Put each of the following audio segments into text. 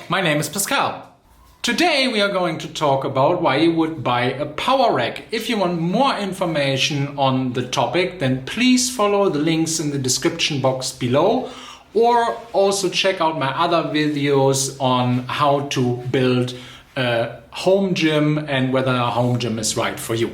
my name is Pascal. Today we are going to talk about why you would buy a power rack. If you want more information on the topic, then please follow the links in the description box below, or also check out my other videos on how to build a home gym and whether a home gym is right for you.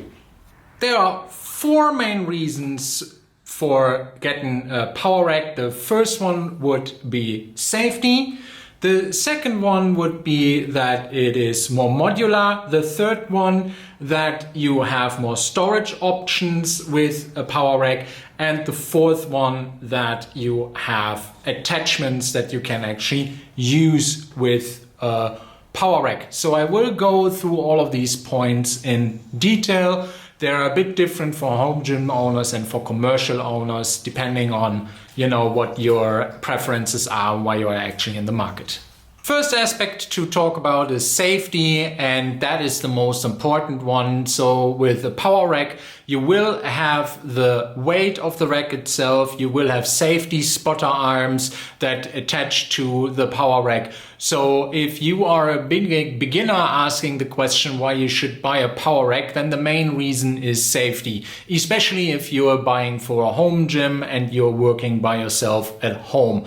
There are four main reasons for getting a power rack. The first one would be safety. The second one would be that it is more modular. The third one, that you have more storage options with a power rack. And the fourth one, that you have attachments that you can actually use with a power rack. So I will go through all of these points in detail. They're a bit different for home gym owners and for commercial owners, depending on, what your preferences are and why you're actually in the market. First aspect to talk about is safety, and that is the most important one. So with a power rack, you will have the weight of the rack itself. You will have safety spotter arms that attach to the power rack. So if you are a beginner asking the question why you should buy a power rack, then the main reason is safety, especially if you are buying for a home gym and you're working by yourself at home.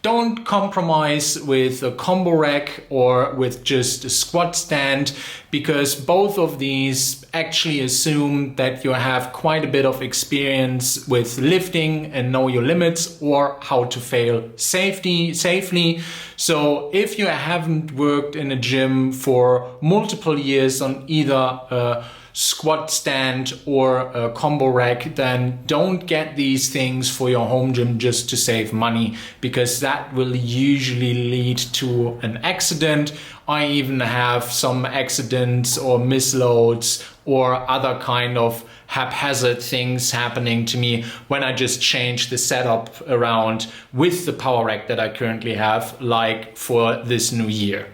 Don't compromise with a combo rack or with just a squat stand, because both of these actually assume that you have quite a bit of experience with lifting and know your limits or how to fail safely. So if you haven't worked in a gym for multiple years on either a squat stand or a combo rack, then don't get these things for your home gym just to save money, because that will usually lead to an accident. I even have some accidents or misloads or other kind of haphazard things happening to me when I just change the setup around with the power rack that I currently have, like for this new year.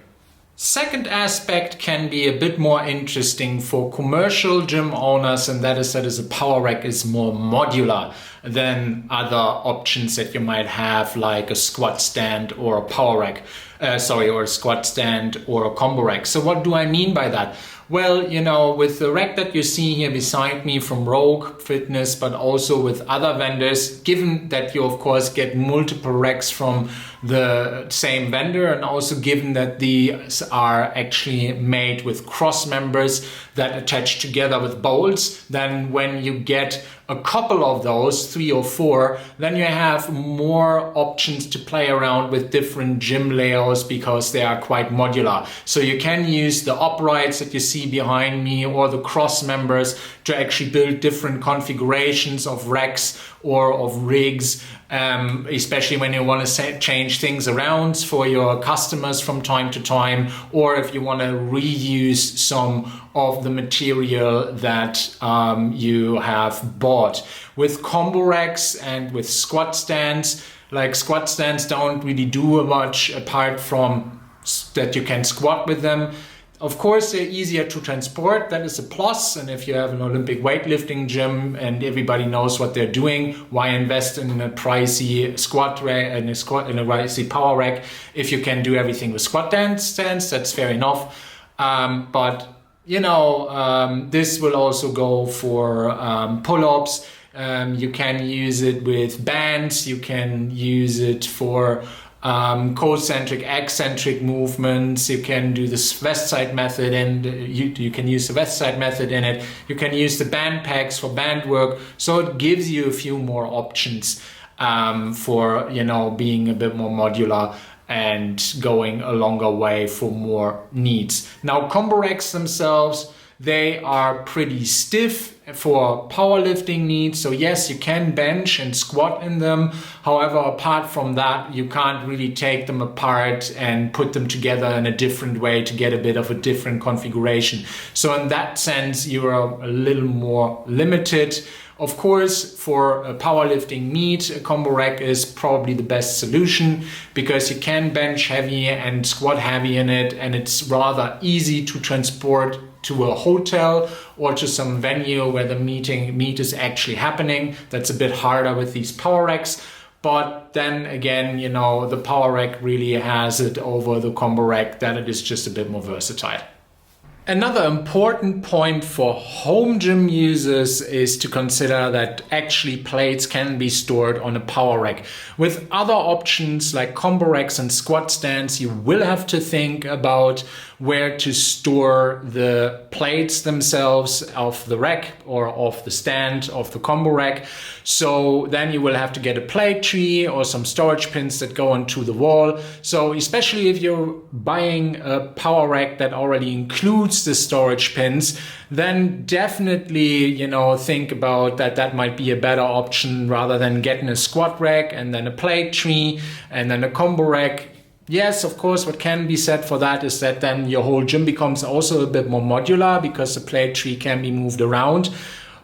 Second aspect can be a bit more interesting for commercial gym owners, and that is a power rack is more modular than other options that you might have, like a squat stand or a power rack, or a squat stand or a combo rack. So what do I mean by that? Well, with the rack that you see here beside me from Rogue Fitness, but also with other vendors, given that you of course get multiple racks from the same vendor, and also given that these are actually made with cross members that attach together with bolts, then when you get a couple of those, 3 or 4, then you have more options to play around with different gym layouts, because they are quite modular. So you can use the uprights that you see behind me or the cross members to actually build different configurations of racks or of rigs, especially when you want to change things around for your customers from time to time, or if you want to reuse some of the material that you have bought. With combo racks and with squat stands, squat stands don't really do much apart from that you can squat with them. Of course, they're easier to transport. That is a plus. And if you have an Olympic weightlifting gym and everybody knows what they're doing, why invest in a pricey squat rack and in a pricey power rack if you can do everything with squat stands? That's fair enough. But this will also go for pull-ups. You can use it with bands. You can use it for concentric, eccentric movements. You can do this west side method, and you can use the west side method in it. You can use the band packs for band work. So it gives you a few more options for being a bit more modular and going a longer way for more needs. Now, combo racks themselves, they are pretty stiff for powerlifting needs. So yes, you can bench and squat in them. However, apart from that, you can't really take them apart and put them together in a different way to get a bit of a different configuration. So in that sense, you are a little more limited. Of course, for a powerlifting meet, a combo rack is probably the best solution, because you can bench heavy and squat heavy in it, and it's rather easy to transport to a hotel or to some venue where the meet is actually happening. That's a bit harder with these power racks. But then again, you know, the power rack really has it over the combo rack, that it is just a bit more versatile. Another important point for home gym users is to consider that actually plates can be stored on a power rack. With other options like combo racks and squat stands, you will have to think about where to store the plates themselves of the rack or of the stand of the combo rack. So then you will have to get a plate tree or some storage pins that go onto the wall. So especially if you're buying a power rack that already includes the storage pins, then definitely, you know, think about that. That might be a better option rather than getting a squat rack and then a plate tree and then a combo rack. Yes, of course, what can be said for that is that then your whole gym becomes also a bit more modular because the plate tree can be moved around.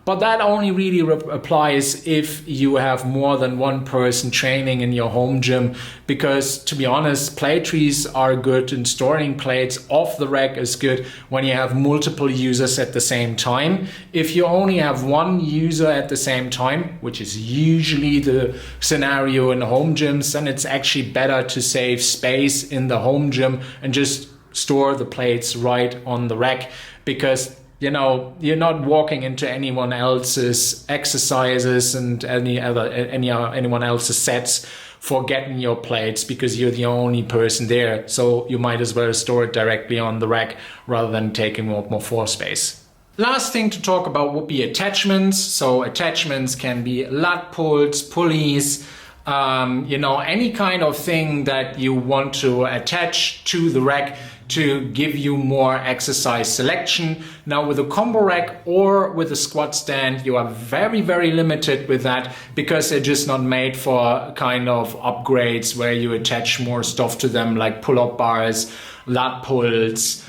But that only really applies if you have more than one person training in your home gym, because to be honest, plate trees are good and storing plates off the rack is good when you have multiple users at the same time. If you only have one user at the same time, which is usually the scenario in home gyms, then it's actually better to save space in the home gym and just store the plates right on the rack, because you know, you're not walking into anyone else's exercises and anyone else's sets for getting your plates because you're the only person there. So you might as well store it directly on the rack rather than taking more floor space. Last thing to talk about would be attachments. So attachments can be lat pulls, pulleys, you know, any kind of thing that you want to attach to the rack to give you more exercise selection. Now with a combo rack or with a squat stand, you are very, very limited with that because they're just not made for kind of upgrades where you attach more stuff to them, like pull-up bars, lat pulls,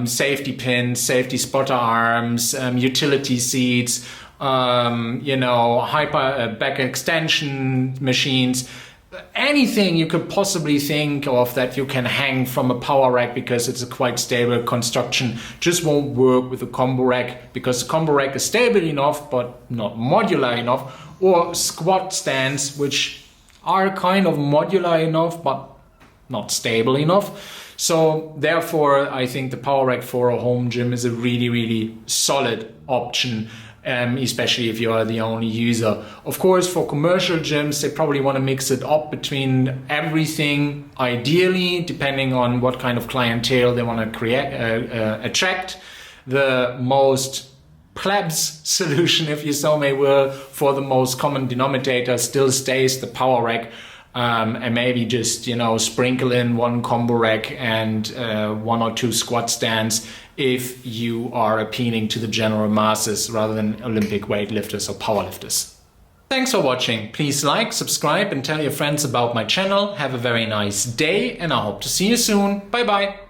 safety pins, safety spotter arms, utility seats, you know, hyper back extension machines. Anything you could possibly think of that you can hang from a power rack because it's a quite stable construction just won't work with a combo rack, because the combo rack is stable enough but not modular enough, or squat stands which are kind of modular enough but not stable enough. So therefore I think the power rack for a home gym is a really, really solid option. Especially if you're the only user. Of course, for commercial gyms, they probably want to mix it up between everything, ideally, depending on what kind of clientele they want to attract. The most plebs solution, if you so may will, for the most common denominator still stays the power rack. And maybe just, you know, sprinkle in one combo rack and one or two squat stands if you are appealing to the general masses rather than Olympic weightlifters or powerlifters. Thanks for watching. Please like, subscribe and tell your friends about my channel. Have a very nice day and I hope to see you soon. Bye bye.